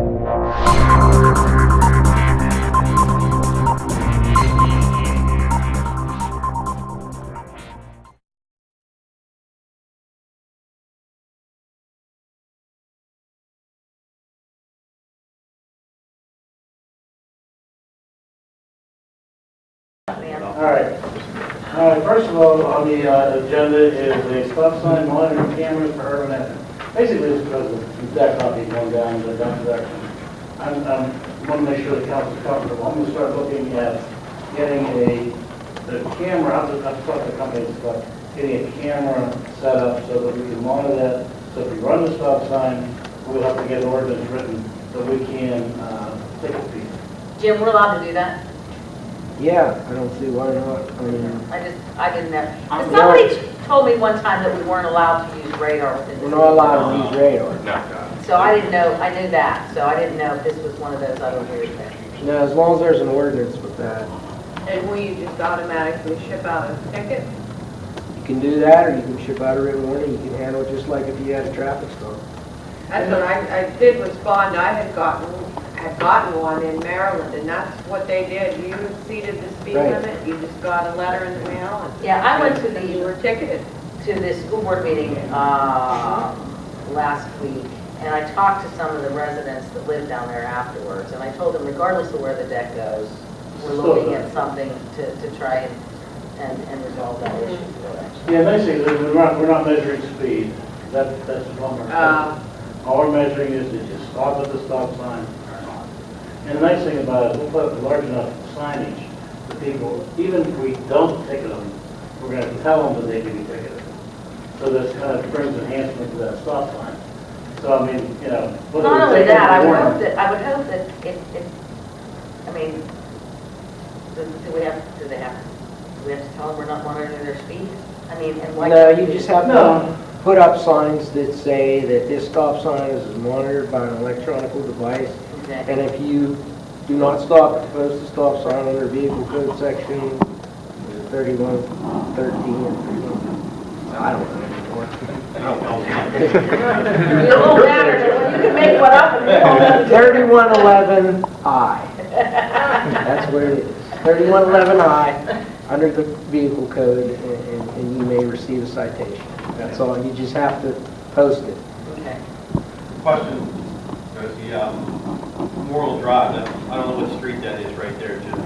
All right, first of all, on the agenda is a stop sign monitoring cameras for urban areas. Basically, it's because of the deck not being going down in the down direction. I want to make sure the council's comfortable. I'm going to start looking at getting the camera, I've talked to the companies about getting a camera set up so that we can monitor that. So if we run the stop sign, we'll have to get an ordinance written so we can take a peek. Jim, we're allowed to do that? Yeah, I don't see why not. I mean, I didn't know. Somebody told me one time that we weren't allowed to use radar within the we're not allowed to use radar. No. So I didn't know, I knew that, so I didn't know if this was one of those other weird things. No, as long as there's an ordinance with that. And will you just automatically ship out a ticket? You can do that, or you can ship out a written warning. You can handle it just like if you had a traffic stop. That's what I did respond. I had gotten one in Maryland, and that's what they did. You exceeded the speed Right. limit, you just got a letter in the mail, and Yeah, I went to you the were ticketed. school board meeting last week, and I talked to some of the residents that live down there afterwards, and I told them regardless of where the deck goes, we're looking at something to try and resolve that issue. Yeah, basically, we're not measuring speed. That's one more. All we're measuring is that you stop at the stop sign. And the nice thing about it is we'll put large enough signage for people, even if we don't ticket them, we're going to tell them that they can be ticketed. So this kind of brings enhancement to that stop sign. So I mean, you know, Not only that, I would hope that if I mean, do we have to tell them we're not monitoring their speed? I mean, and like No, you just have to put up signs that say that this stop sign is monitored by an electronic device. Okay. And if you do not stop at the posted stop sign under vehicle code section 3113 or 31, I don't know anymore. You're a little better, you can make one up and 3111I. That's where it is. 3111I under the vehicle code, and you may receive a citation. That's all. You just have to post it. Okay. Question, the Memorial Drive, I don't know what street that is right there, Jim.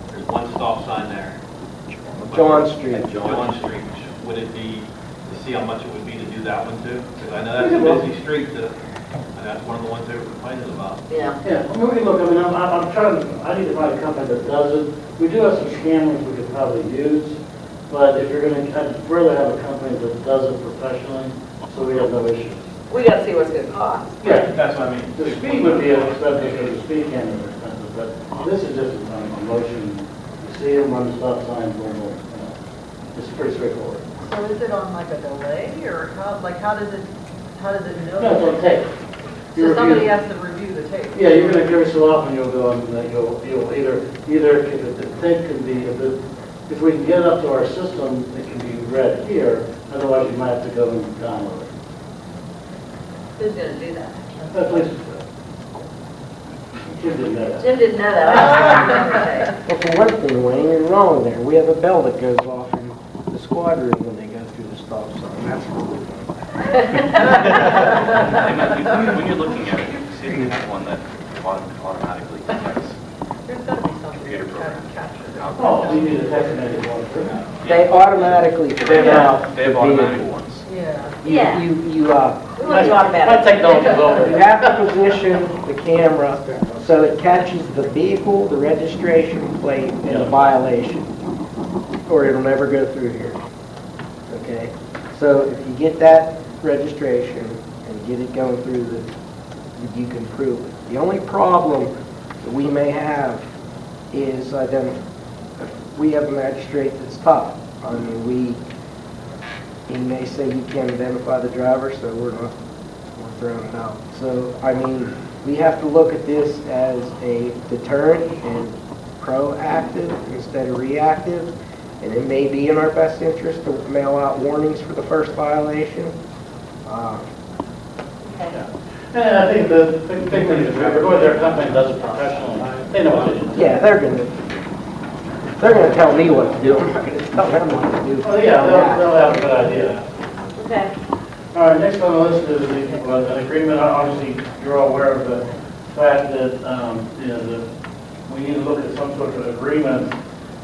There's one stop sign there. John Street. John Street. Would it be, to see how much it would be to do that one too? Because I know that's a busy street, and that's one of the ones they were complaining about. Yeah. Yeah, I mean, look, I mean, I'm trying to, I need to find a company that does it. We do have some cameras we could probably use, but if you're going to, I'd rather have a company that does it professionally, so we have no issues. We got to see what's going to cost. Yeah, That's what I mean. the speed would be expensive because the speed camera is expensive, but this is just a motion. You see them run the stop sign, boom, boom, you know. It's pretty straightforward. So is it on like a delay, or how does it know? No, it's on tape. So somebody has to review the tape? Yeah, you're going to every so often you'll go and you'll either if the tape can be if we can get it up to our system, it can be read here. Otherwise, you might have to go and download it. Who's going to do that? That's what Jim didn't know that. Jim didn't know that. I Well, for one thing, Wayne, you're wrong there. We have a bell that goes off in the squad room when they go through the stop sign. That's what we're doing. When you're looking at it, you see if you have one that automatically detects There's got to be something computer to program. capture that. Oh, you need a text message one too. They automatically print out They have the automatic vehicle. ones. Yeah. Yeah. You We want to talk about My it. technology's over. You have to position the camera so it catches the vehicle, the registration plate, and the violation, or it'll never go through here. Okay? So if you get that registration and get it going through, you can prove it. The only problem that we may have is we have a magistrate that's tough. I mean, he may say you can't identify the driver, so we're throwing it out. So, I mean, we have to look at this as a deterrent and proactive instead of reactive. And it may be in our best interest to mail out warnings for the first violation. Okay. And I think the big thing is, if you're going to their company, does it professionally, they know what to do. Yeah, they're gonna tell me what to do. I'm not gonna tell them what to do. Oh, yeah, they'll have a good idea. Okay. All right, next on the list is an agreement. Obviously, you're all aware of the fact that, you know, we need to look at some sort of agreement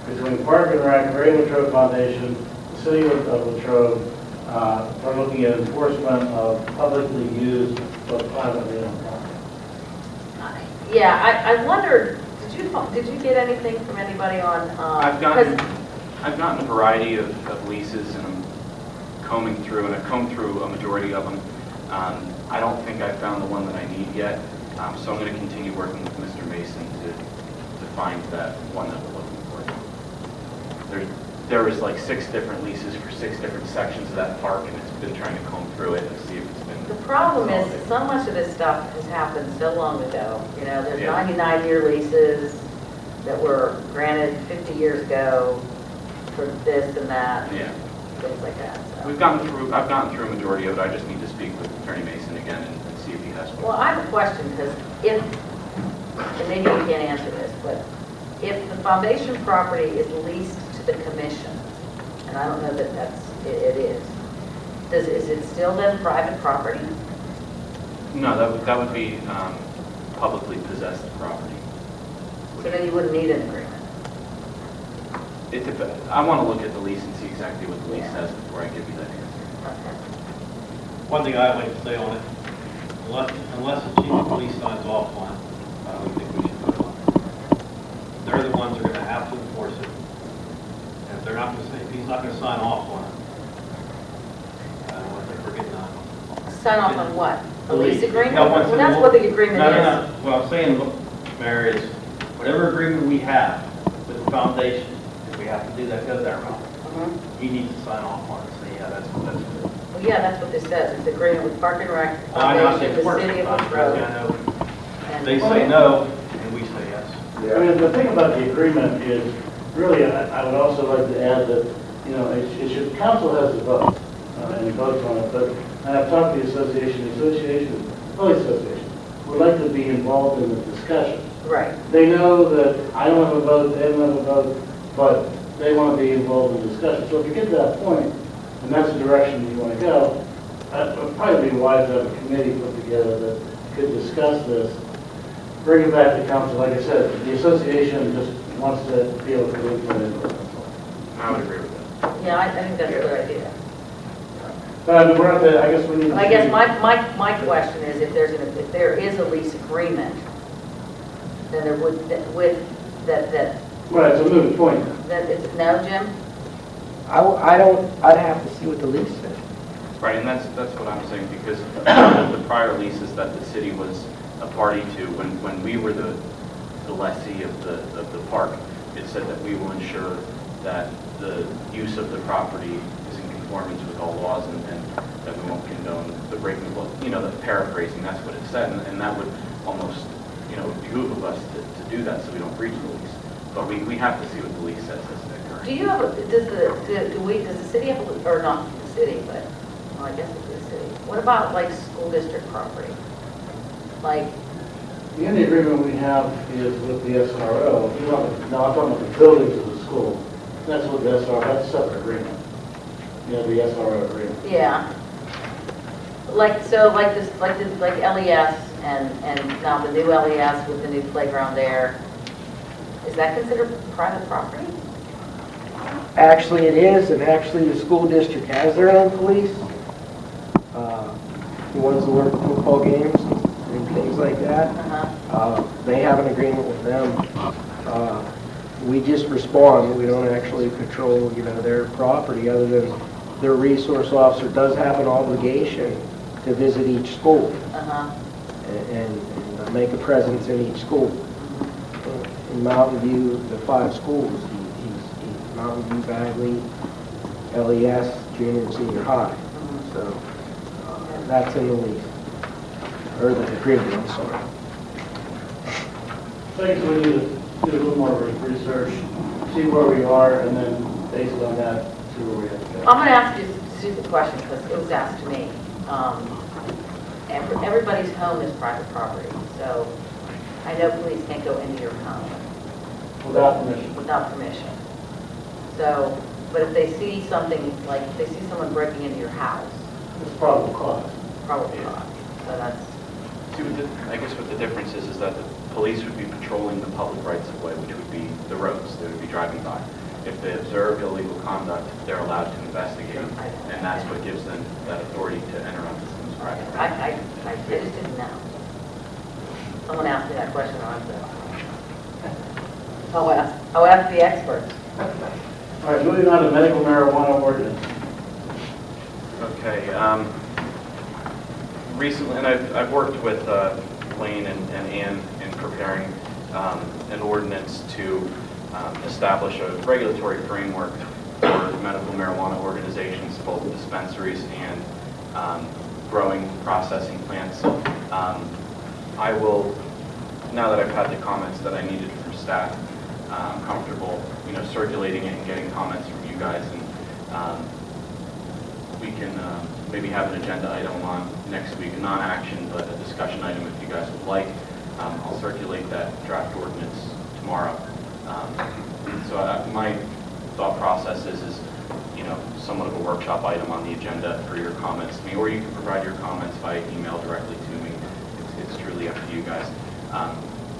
between Park and Rec, Ray Latrobe Foundation, the City of Latrobe, for looking at enforcement of publicly used but privately owned property. Yeah, I wondered, did you get anything from anybody on? I've gotten a variety of leases, and I'm combing through, and I've combed through a majority of them. I don't think I've found the one that I need yet, so I'm going to continue working with Mr. Mason to find that one that we're looking for. There was like 6 different leases for 6 different sections of that park, and it's been trying to comb through it and see if it's been... The problem is, that so much of this stuff has happened so long ago. You know, there's Yeah. 99-year leases that were granted 50 years ago for this and that, Yeah. things like that. So. I've gotten through a majority of it. I just need to speak with Attorney Mason again and see if he has one. Well, I have a question, because and maybe you can't answer this, but if the foundation property is leased to the commission, and I don't know that it is, is it still then private property? No, that would be publicly possessed property. So then you wouldn't need an agreement. It depends. I want to look at the lease and see exactly what the lease says before I give you that answer. Okay. One thing I'd like to say on it, unless the chief of police signs off on it, I don't think we should vote on it. They're the ones that are going to have to enforce it. And if they're not going to say, if he's not going to sign off on it, I don't think we're getting on. Sign off on what? A lease agreement? No, Well, that's what the agreement is. No. What I'm saying, Mayor, is whatever agreement we have with the foundation, if we have to do that, goes that route. He needs to sign off on it, so yeah, that's good. Well, yeah, that's what this says. It's agreement with Park and Rec, I know, Foundation, the City of Latrobe. I know. and- They say no, and we say yes. I mean, the thing about the agreement is, really, I would also like to add that, you know, it should, council has the vote, and it votes on it, but, and I've talked to the police association, would like to be involved in the discussion. Right. They know that I don't have a vote, they don't have a vote, but they want to be involved in the discussion. So if you get to that point, and that's the direction you want to go, it would probably be wise to have a committee put together that could discuss this, bring it back to council. Like I said, the association just wants to be able to do it. I would agree with that. Yeah, I think that's a good idea. But I mean, we're at the, I guess we need to... I guess my question is, if there is a lease agreement, then there would, that Right, it's a moot point. it's, no, Jim? I'd have to see what the lease says. Right, and that's what I'm saying, because the prior leases that the city was a party to, when we were the lessee of the park, it said that we will ensure that the use of the property is in conformance with all laws, and that we won't condone the breaking of law. You know, the paraphrasing, that's what it said, and that would almost, you know, behoove of us to do that so we don't breach the lease. But we have to see what the lease says as the current. Do you have, does the city have, or not the city, but, well, I guess it's the city. What about like school district property? Like, The only agreement we have is with the SRO. No, I'm talking about the buildings of the school. That's what the SRO, that's a separate agreement. You know, the SRO agreement. yeah. Like, so like this, like LES and now the new LES with the new playground there, is that considered private property? Actually, it is, and actually the school district has their own police. The ones that work football games and things like that. They have an agreement with them. We just respond. We don't actually control, you know, their property, other than their resource officer does have an obligation to visit each school and make a presence in each school. In Mountain View, the 5 schools, he's Mountain View, Bagley, LES, junior and senior high. So that's in the lease, or the agreement, I'm sorry. So I guess we need to do a little more research, see where we are, and then based on that, see where we have to go. I'm going to ask you a stupid question because it was asked to me. everybody's home is private property, so I know police can't go into your home Without permission. without permission. So, but if they see something, like if they see someone breaking into your house, It's probable cause. probably not. So that's, See, I guess what the difference is that the police would be patrolling the public rights of way, which would be the roads they would be driving by. If they observe illegal conduct, they're allowed to investigate, and that's what gives them that authority to enter onto someone's private property. I just didn't know. Someone asked me that question, I'll ask the experts. All right, moving on to medical marijuana ordinance. Okay, recently, and I've worked with Lane and Ann in preparing an ordinance to establish a regulatory framework for medical marijuana organizations, both dispensaries and growing processing plants. I will, now that I've had the comments that I needed from staff, I'm comfortable, circulating it and getting comments from you guys, and we can maybe have an agenda item on next week, a non-action, but a discussion item if you guys would like. I'll circulate that draft ordinance tomorrow. So my thought process is somewhat of a workshop item on the agenda for your comments to me, or you can provide your comments via email directly to me. It's truly up to you guys.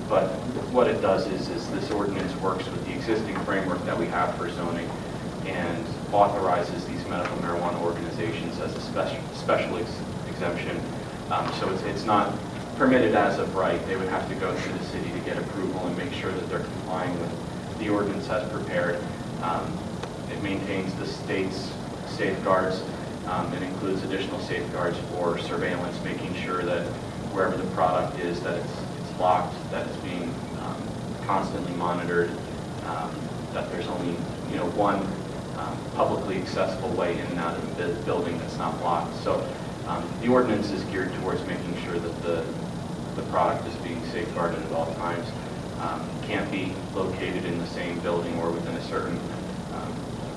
But what it does is this ordinance works with the existing framework that we have for zoning and authorizes these medical marijuana organizations as a special exemption. So it's not permitted as of right. They would have to go through the city to get approval and make sure that they're complying with the ordinance as prepared. It maintains the state's safeguards. It includes additional safeguards for surveillance, making sure that wherever the product is, that it's locked, that it's being constantly monitored, that there's only one publicly accessible way in and out of the building that's not blocked. So the ordinance is geared towards making sure that the product is being safeguarded at all times. Can't be located in the same building or within a certain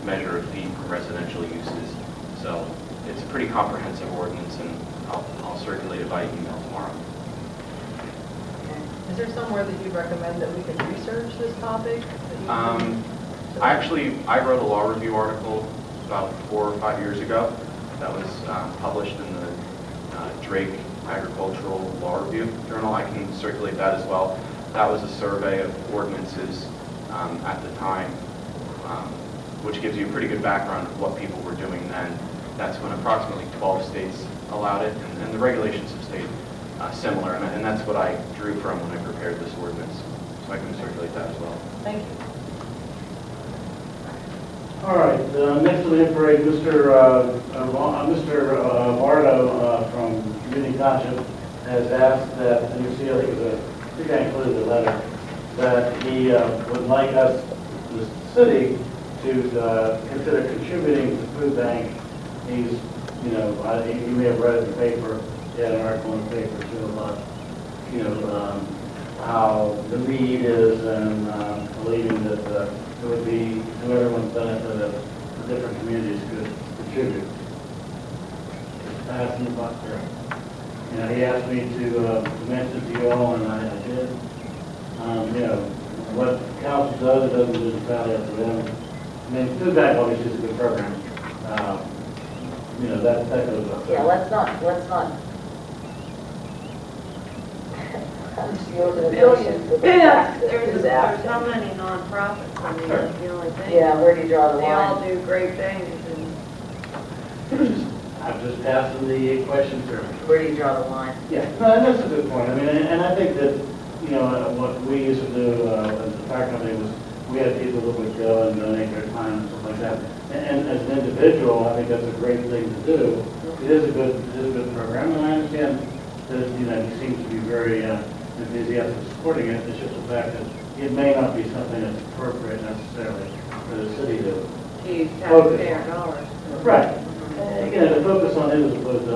measure of feet from residential uses. So it's a pretty comprehensive ordinance, and I'll circulate it by email tomorrow. Is there somewhere that you recommend that we can research this topic? I wrote a law review article about 4 or 5 years ago that was published in the Drake Agricultural Law Review Journal. I can circulate that as well. That was a survey of ordinances at the time, which gives you a pretty good background of what people were doing then. That's when approximately 12 states allowed it, and the regulations have stayed similar, and that's what I drew from when I prepared this ordinance. So I can circulate that as well. Thank you. All right, next on the parade, Mr. Vardo from Community Township has asked that, and you see, I think I included the letter, that he would like us, the city, to consider contributing to the food bank. He's, you may have read it in the paper, he had an article in the paper too about, how the need is, and believing that it would be to everyone's benefit if the different communities could contribute. I asked him about that. He asked me to mention to you all, and I did. What council does, it doesn't do entirely up to them. I mean, food bank obviously is a good program. That goes up. Yeah, let's not. There's how many nonprofits, I mean, that's the only thing. Yeah, where do you draw the They all line? do great things, and I'm just passing the question through. Where do you draw the line? Yeah, no, that's a good point. I mean, and I think that, what we used to do as a fire company was, we had people that would go and donate their time and stuff like that. And as an individual, I think that's a great thing to do. It is a good program, and I understand that, he seems to be very enthusiastic supporting it. It's just the fact that it may not be something that's appropriate necessarily for the city to use taxpayer dollars. Right. Again, to focus on it as opposed to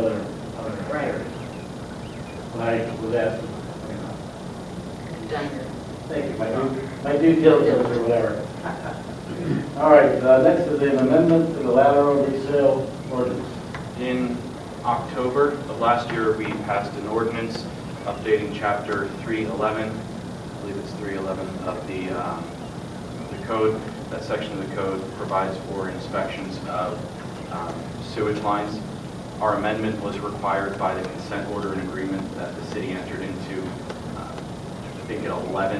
other areas. When I was asked, Done here. thank you, my due diligence or whatever. All right, next is an amendment to the lateral resale ordinance. In October of last year, we passed an ordinance updating Chapter 311, I believe it's 311 of the code. That section of the code provides for inspections of sewage lines. Our amendment was required by the consent order and agreement that the city entered into, I think in November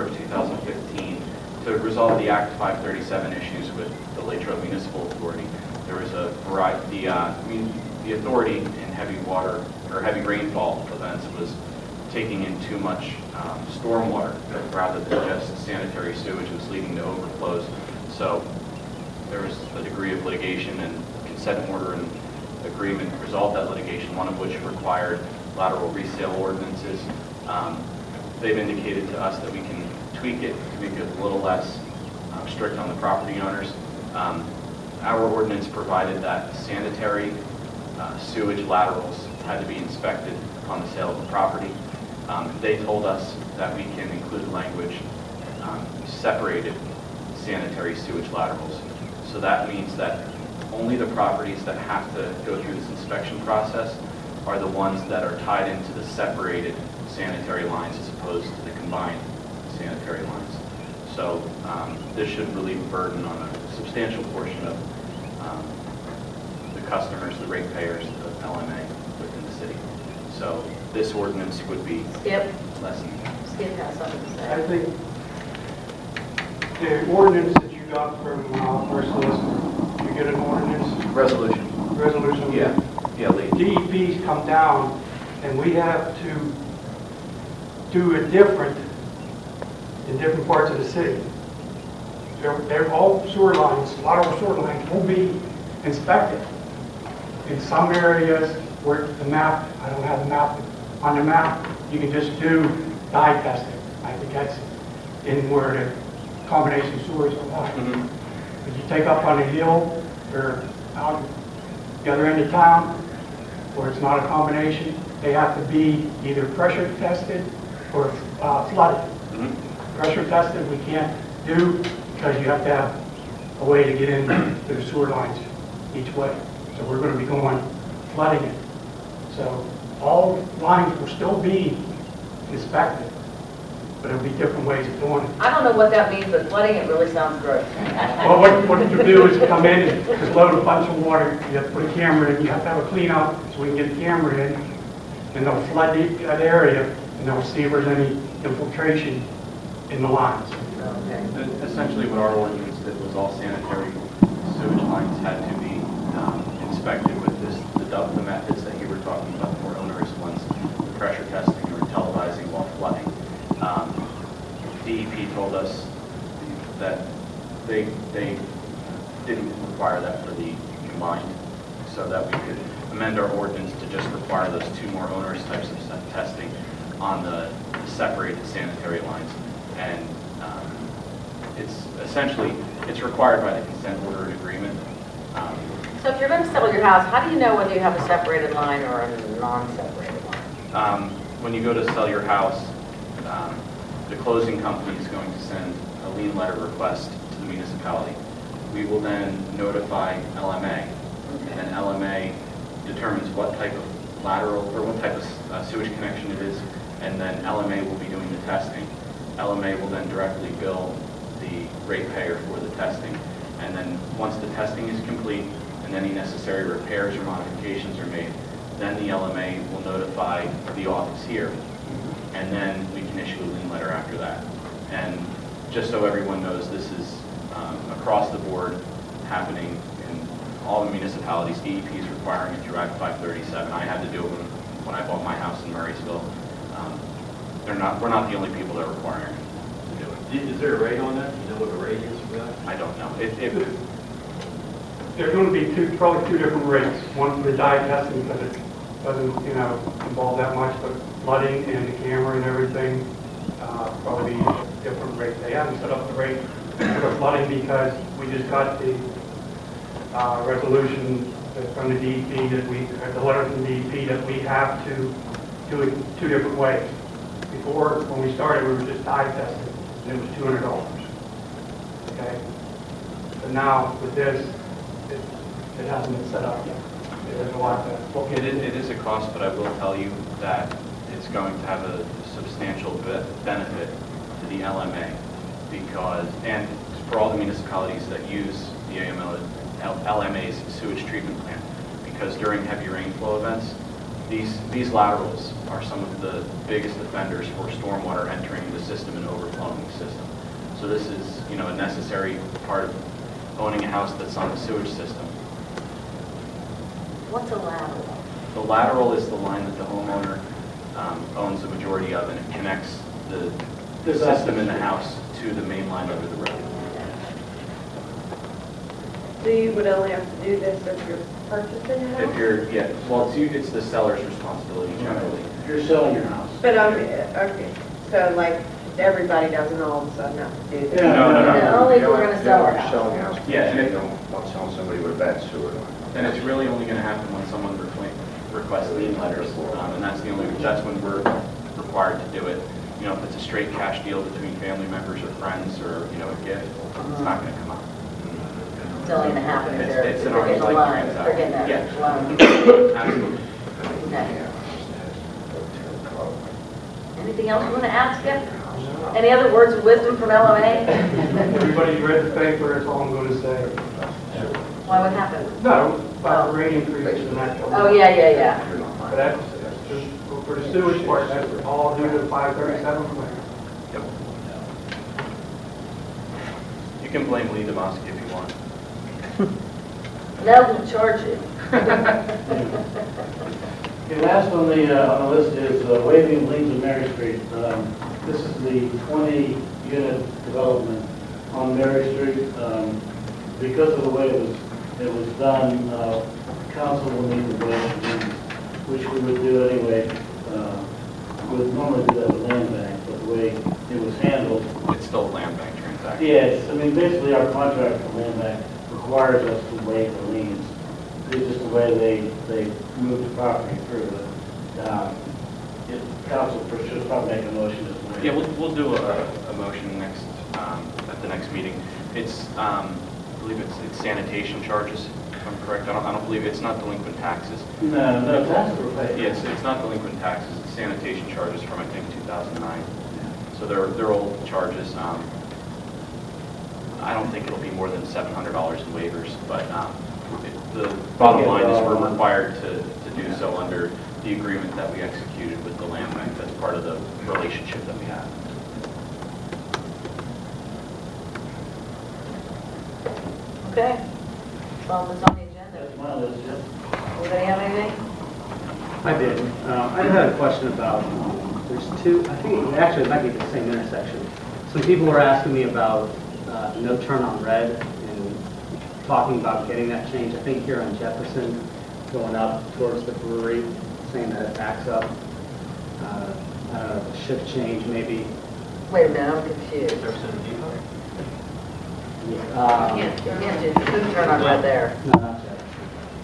of 2015, to resolve the Act 537 issues with the Latrobe Municipal Authority. There was a variety, the authority in heavy water or heavy rainfall events was taking in too much stormwater rather than just sanitary sewage, was leading to overflows. So there was a degree of litigation, and consent order and agreement resolved that litigation, one of which required lateral resale ordinances. They've indicated to us that we can tweak it to make it a little less strict on the property owners. Our ordinance provided that sanitary sewage laterals had to be inspected upon the sale of the property. They told us that we can include language separated sanitary sewage laterals. So that means that only the properties that have to go through this inspection process are the ones that are tied into the separated sanitary lines as opposed to the combined sanitary lines. So this should relieve a burden on a substantial portion of the customers, the ratepayers of LMA within the city. So this ordinance would be Skip, lessened. Skip has something to say. I think the ordinance that you got from our solicitor, you get an ordinance, Resolution. resolution. Yeah, late. DEP's come down, and we have to do it different in different parts of the city. They're all sewer lines, lateral sewer lines will be inspected. In some areas where the map, I don't have the map, on the map, you can just do dye testing. I think that's in where the combination sewers are lying. If you take up on a hill or out the other end of town where it's not a combination, they have to be either pressure tested or flooded. Pressure tested we can't do because you have to have a way to get into the sewer lines each way. So we're going to be going flooding it. So all lines will still be inspected, but it'll be different ways of doing it. I don't know what that means, but flooding it really sounds gross. Well, what you do is come in and just load a bunch of water. You have to put a camera in. You have to have a clean out so we can get the camera in, and they'll flood that area, and they'll see if there's any infiltration in the lines. Essentially what our ordinance did was all sanitary sewage lines had to be inspected with the methods that you were talking about, the more onerous ones, the pressure testing or televising while flooding. DEP told us that they didn't require that for the combined, so that we could amend our ordinance to just require those two more onerous types of testing on the separated sanitary lines. And it's essentially, it's required by the consent order and agreement. So if you're going to sell your house, how do you know whether you have a separated line or a non-separated line? When you go to sell your house, the closing company is going to send a lien letter request to the municipality. We will then notify LMA, and then LMA determines what type of lateral or what type of sewage connection it is, and then LMA will be doing the testing. LMA will then directly bill the ratepayer for the testing, and then once the testing is complete and any necessary repairs or modifications are made, then the LMA will notify the office here, and then we can issue a lien letter after that. And just so everyone knows, this is across the board happening in all the municipalities. DEP is requiring it through Act 537. I had to do it when I bought my house in Murraysville. We're not the only people that are requiring it to do it. Is there a rate on that? Do you know what the rate is for that? I don't know. There's going to be probably two different rates. One for the dye testing because it doesn't, involve that much, but flooding and the camera and everything, probably be a different rate. They haven't set up the rate for flooding because we just got the resolution from the DEP that the letter from the DEP that we have to do it two different ways. Before, when we started, we were just dye testing, and it was $200. Okay? But now with this, It hasn't been set up yet. There's a lot of It is a cost, but I will tell you that it's going to have a substantial benefit to the LMA because, and for all the municipalities that use the LMA's sewage treatment plant, because during heavy rainflow events, these laterals are some of the biggest offenders for stormwater entering the system and overflowing the system. So this is, you know, a necessary part of owning a house that's on the sewage system. What's a lateral? The lateral is the line that the homeowner owns the majority of, and it connects the system in the house to the main line under the road. So you would only have to do this if you're purchasing a If house? you're, yeah, well, it's the seller's responsibility generally. If you're selling your house. But okay, so like, everybody doesn't all of a sudden have to do this? Yeah. No, only if we're gonna sell our house. Selling house. Yeah, and You it- don't want to sell somebody with a bad sewer line. And it's really only going to happen when someone requests lien letters, and that's when we're required to do it. You know, if it's a straight cash deal between family members or friends or, you know, a gift, it's not going to come up. It's only gonna happen if they're It's an they're getting a arm's loan, length they're getting a transaction. loan. Absolutely. Okay. Anything else you want to add, Skip? Any other words of wisdom from LMA? Everybody's read the paper, that's all I'm going to say. Why would happen? No, about the rate increases and that. Oh, yeah. But that's just for the sewage part, that's all due to the 537 plan. Yep. You can blame Lee Demosky if you want. No, we'll charge you. Okay, last on the list is waiving liens of Mary Street. This is the 20-unit development on Mary Street. Because of the way it was done, council will need to waive the liens, which we would do anyway. We would normally do that with land bank, but the way it was handled, It's still a land bank transaction. yes, I mean, basically our contract for land bank requires us to waive the liens. It's just the way they move the property through. Council should probably make a motion this way. Yeah, we'll do a motion next, at the next meeting. It's, I believe it's sanitation charges, if I'm correct. I don't believe, it's not delinquent taxes. No, taxes were paid. Yeah, it's not delinquent taxes, it's sanitation charges from, I think, 2009. So they're old charges. I don't think it'll be more than $700 in waivers, but the bottom line is we're required to do so under the agreement that we executed with the land bank. That's part of the relationship that we have. Okay. Well, it's on the agenda. That's my list, yeah. Anybody have anything? I did. I had a question about, there's two, I think, actually, it might be the same intersection. Some people were asking me about no turn on red and talking about getting that changed. I think here on Jefferson, going up towards the brewery, saying that it backs up. Shift change, maybe. Wait a minute, I'm confused. You can't do, you couldn't turn on right there. No, not yet.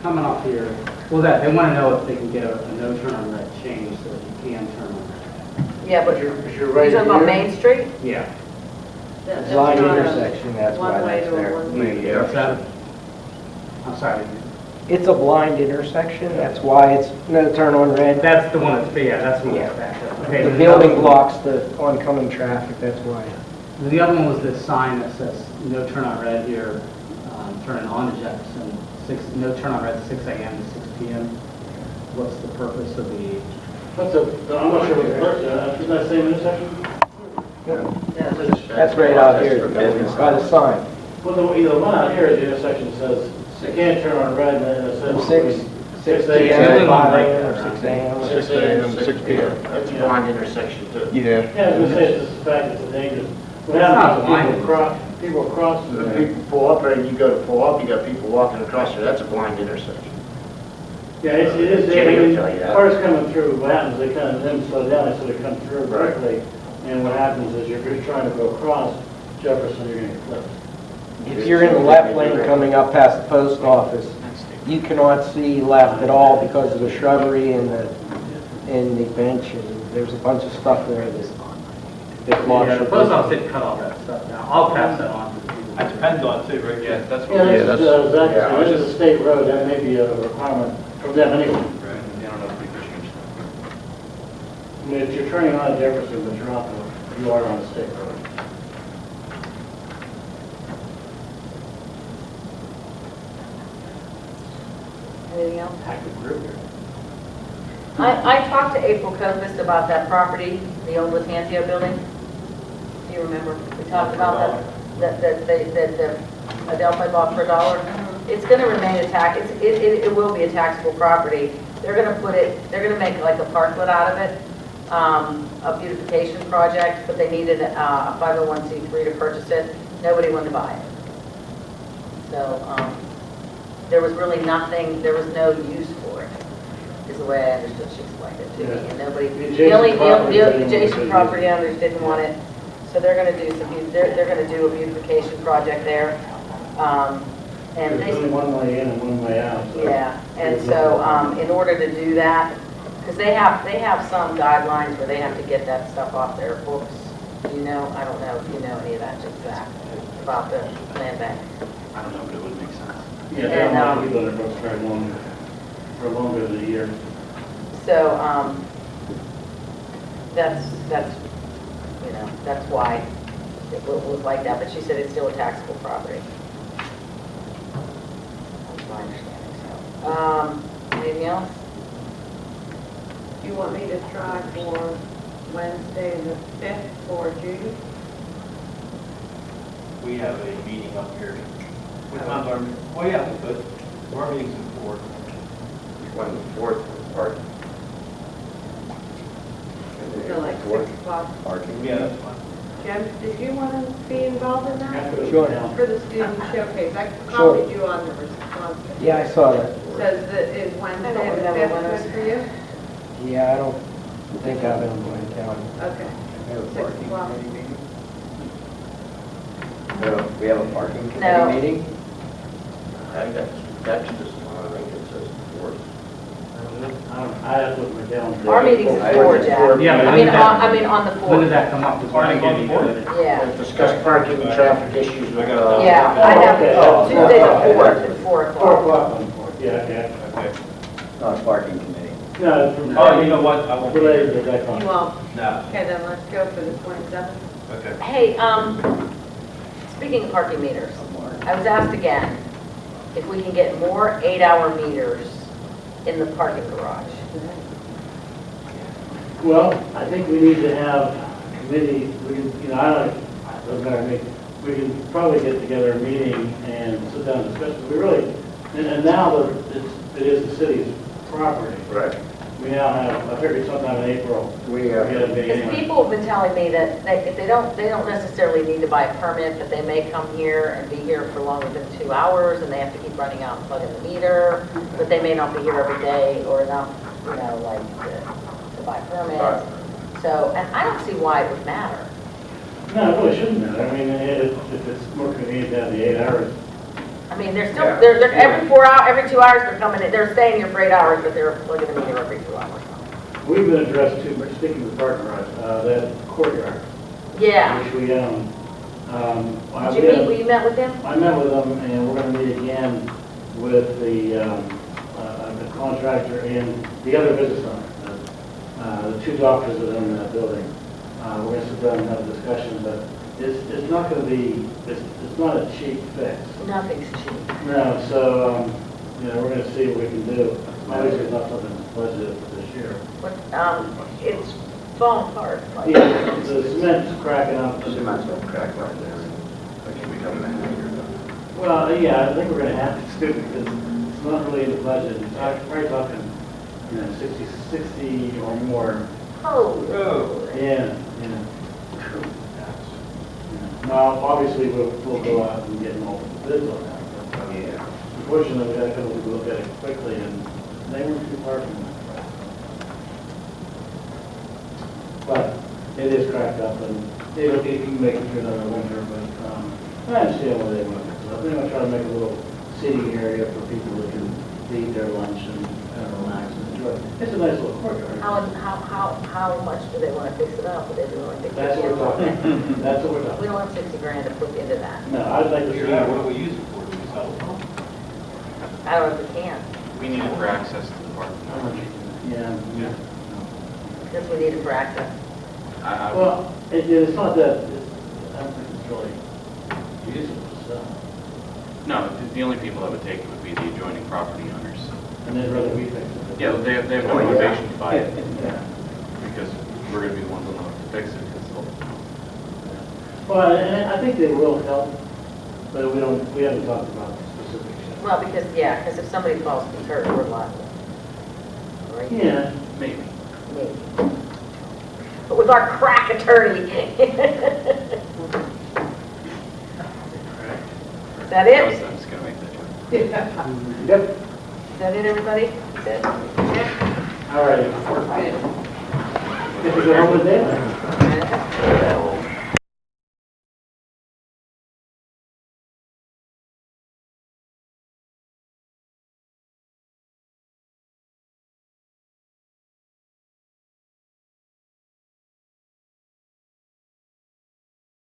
Coming off here, well, they want to know if they can get a no turn on red change so that you can turn on red. Yeah, but If you're you're right talking about here, Main Street? Yeah. That's Line not a intersection, that's why one way that's to a there. one way. Yeah. What's that? I'm sorry. It's a blind intersection, that's why it's no turn on red. That's the one that's, yeah, that's the one that's backed up. Okay, The building blocks the oncoming traffic, that's why. The other one was this sign that says, no turn on red here, turning on to Jefferson, no turn on red 6 a.m. to 6 p.m. What's the purpose of the, I'm not sure what the first, isn't that same intersection? That's right out here, by the sign. Well, the one out here is the intersection that says, you can't turn on red, and then it says. From 6 Yeah, a.m. to 5 right a.m. there. or 6 a.m. 6 a.m., 6 p.m. That's a blind intersection too. Yeah. Yeah, I was gonna say, it's just the fact it's a dangerous. What It's not happens blind. is people cross If people pull up and you go to pull up, you got people walking across there, that's a blind intersection. Yeah, it is, Jimmy will I mean, tell you that. cars coming through, what happens, they kind of, then slow down, so they come through quickly, and what happens is you're just trying to go across Jefferson, you're gonna get clipped. If you're in the left lane coming up past the post office, you cannot see left at all because of the shrubbery and the bench, and there's a bunch of stuff there that blocks yeah, your the post vision. office did cut all that stuff down. I'll pass that on to people. That's PennDOT too, right? Yeah, that's what. Yeah, we- that's, yeah, it is a state road, that may be a requirement from them anyway. Right, I don't know if we could change that. I mean, if you're turning on Jefferson, but you're not, you are on a state road. Anything else? Active group here. I talked to April Copus about that property, the old Latanzio building. Do you remember? We talked about that Adelphi bought for $1. It's gonna remain a tax, it will be a taxable property. They're gonna make like a parklet out of it, a beautification project, but they needed a 501c3 to purchase it. Nobody wanted to buy it. So, there was really nothing, there was no use for it, is the way I understood she explained it to me. And nobody, the adjacent property owners didn't want it, so they're gonna do they're gonna do a beautification project there. And There's only one way in and one way out. So yeah, and so, in order to do that, because they have some guidelines where they have to get that stuff off their books. Do you know, I don't know if you know any of that, Zach, about the land bank. I don't know, but it would make sense. Yeah, there are a lot of people that are both very long, for longer than a year. So, that's, that's why it was like that, but she said it's still a taxable property. That's my understanding, so. Anything else? Do you want me to try for Wednesday the 5th for Judy? We have a meeting up here. What time's our, oh yeah, that's good. Our meeting's at 4. When the fourth part. So like 6 o'clock. Yeah, that's fine. Jim, did you want to be involved in that? Sure. For the student showcase, I Sure. copied you on the response. Yeah, I saw that. Says that is Wednesday I don't the remember 5th when it good for you? Yeah, I don't think I've been going to county. Okay. 6 o'clock. We have a parking No. committee meeting? I think that's just, I think it says fourth. I have to look my calendar. Our meeting's at 4, Jack. Yeah, but I mean, on the 4th. When did that come up? Because Parking we're on the getting fourth? Yeah, Discuss parking and traffic issues with, yeah, I have Oh, Tuesday the okay. 4th at 4 4 o'clock. o'clock on the 4th, yeah, okay. Okay. not parking committee. No, it's from. Oh, you know what? I won't be Related here. to that You conference. won't? No. Okay, then let's go for the 27th. Okay. Hey, speaking of parking meters, I was asked again if we can get more 8-hour meters in the parking garage. Well, I think we need to have a committee, we can, I don't, it doesn't matter to me, we can probably get together a meeting and sit down and discuss it. We really, and now that it is the city's property, Right. we now have, I figured sometime in April, We, we had a meeting Because anyway. people have been telling me that if they don't necessarily need to buy a permit, but they may come here and be here for longer than 2 hours, and they have to keep running out and plugging the meter, but they may not be here every day or enough, like to buy permits. So, and I don't see why it would matter. No, it really shouldn't matter. I mean, if it's more convenient to have the 8 hours. I mean, they're still, they're every 4 hours, every 2 hours they're coming in, they're staying here for 8 hours, but they're plugging the meter every 2 hours. We've been addressed too, but speaking of the parking garage, that courtyard, Yeah. which we own. Did you meet, you met with them? I met with them, and we're gonna meet again with the contractor and the other business owner, the 2 doctors that own that building. We're gonna sit down and have a discussion, but it's not gonna be, it's not a cheap fix. Nothing's cheap. No, so, we're gonna see what we can do. Obviously, it's not something that's budgeted for this year. But, it's falling apart. like- Yeah, the cement's cracking up. Cement's gonna crack right there. That can become a hanger. Well, yeah, I think we're gonna have to do because it's not really in the budget. It's probably talking, 60 or more. Oh. Yeah. Now, obviously, we'll go out and get multiple bids on that. But, Yeah. unfortunately, we had a couple people look at it quickly and they weren't too far from that. But it is cracked up and it can make it through another winter, but, I understand why they want to fix it up. They're gonna try to make a little seating area for people that can eat their lunch and relax and but it's a nice little courtyard. How much do they want to fix it up? Would they be willing to fix it? That's what we're talking, that's what we're We talking. don't have 60 grand to put into that. No, I'd like to see. Yeah, what do we use it for? Do we sell it? I don't know if we can, We need it for access to the park. Yeah. because we need it for access. I- Well, it's not that, I don't think it's really usable, so, No, the only people that would take it would be the adjoining property owners. and then rather we fix it. Yeah, they have no Oh, yeah. motivation to buy it, Yeah. because we're gonna be the ones that have to fix it, because Well, and I think they will help, but we haven't talked about specifics yet. Well, because if somebody falls and hurt, we're liable. Right? Yeah. maybe. Maybe. But with our crack attorney. Is that it? I'm just gonna make that joke. Yep. Is that it, everybody? Is that it? All right. Get to go home with Dana. Yeah.